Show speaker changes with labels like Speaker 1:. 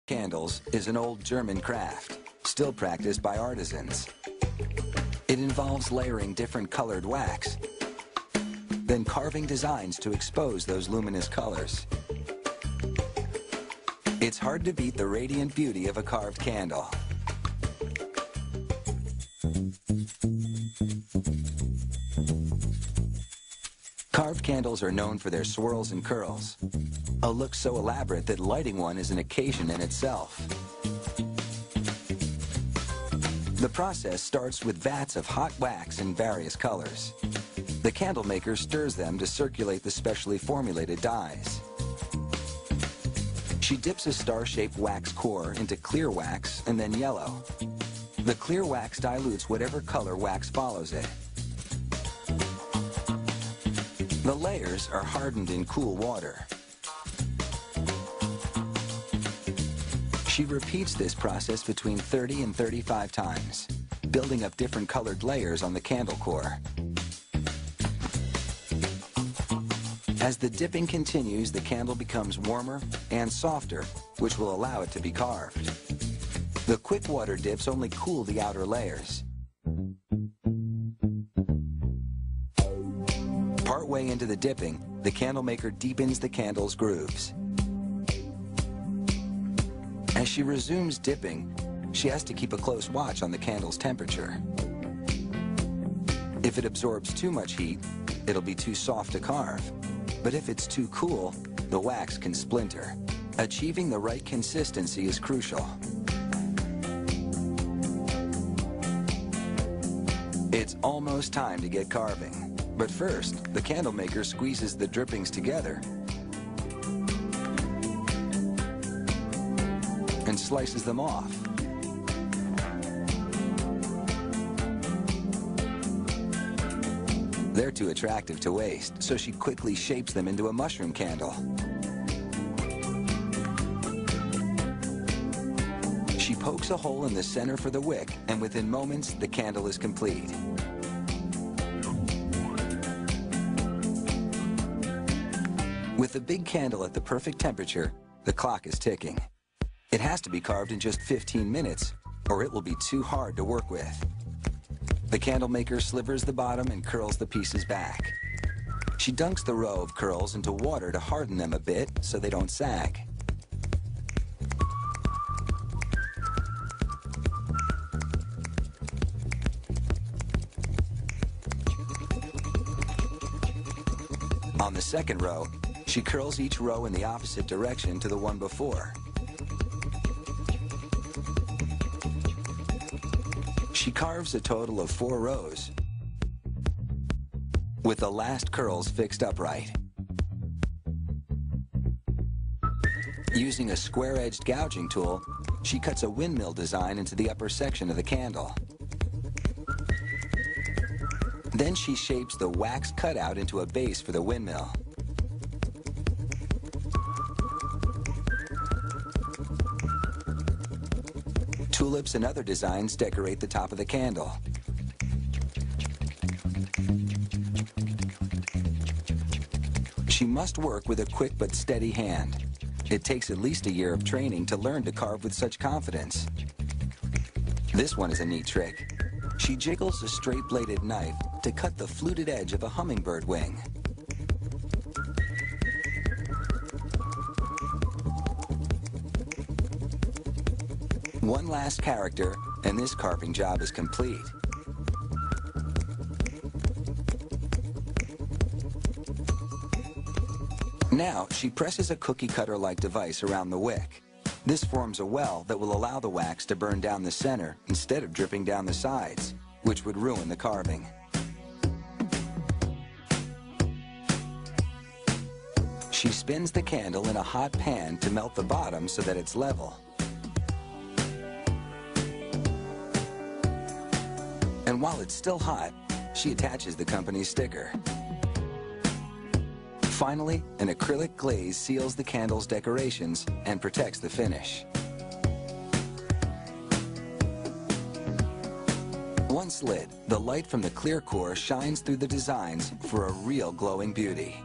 Speaker 1: Candles is an old German craft, still practiced by artisans. It involves layering different colored wax, then carving designs to expose those luminous colors. It's hard to beat the radiant beauty of a carved candle. Carved candles are known for their swirls and curls, a look so elaborate that lighting one is an occasion in itself. The process starts with vats of hot wax in various colors. The candle maker stirs them to circulate the specially formulated dyes. She dips a star-shaped wax core into clear wax and then yellow. The clear wax dilutes whatever color wax follows it. The layers are hardened in cool water. She repeats this process between 30 and 35 times, building up different colored layers on the candle core. As the dipping continues, the candle becomes warmer and softer, which will allow it to be carved. The quick water dips only cool the outer layers. Partway into the dipping, the candle maker deepens the candle's grooves. As she resumes dipping, she has to keep a close watch on the candle's temperature. If it absorbs too much heat, it'll be too soft to carve. But if it's too cool, the wax can splinter. Achieving the right consistency is crucial. It's almost time to get carving. But first, the candle maker squeezes the drippings together and slices them off. They're too attractive to waste, so she quickly shapes them into a mushroom candle. She pokes a hole in the center for the wick, and within moments, the candle is complete. With the big candle at the perfect temperature, the clock is ticking. It has to be carved in just 15 minutes, or it will be too hard to work with. The candle maker slivers the bottom and curls the pieces back. She dunks the row of curls into water to harden them a bit so they don't sag. On the second row, she curls each row in the opposite direction to the one before. She carves a total of 4 rows, with the last curls fixed upright. Using a square-edged gouging tool, she cuts a windmill design into the upper section of the candle. Then she shapes the wax cutout into a base for the windmill. Tulips and other designs decorate the top of the candle. She must work with a quick but steady hand. It takes at least a year of training to learn to carve with such confidence. This one is a neat trick. She jiggles a straight-bladed knife to cut the fluted edge of a hummingbird wing. One last character, and this carving job is complete. Now, she presses a cookie cutter-like device around the wick. This forms a well that will allow the wax to burn down the center instead of dripping down the sides, which would ruin the carving. She spins the candle in a hot pan to melt the bottom so that it's level. And while it's still hot, she attaches the company's sticker. Finally, an acrylic glaze seals the candle's decorations and protects the finish. Once lit, the light from the clear core shines through the designs for a real glowing beauty.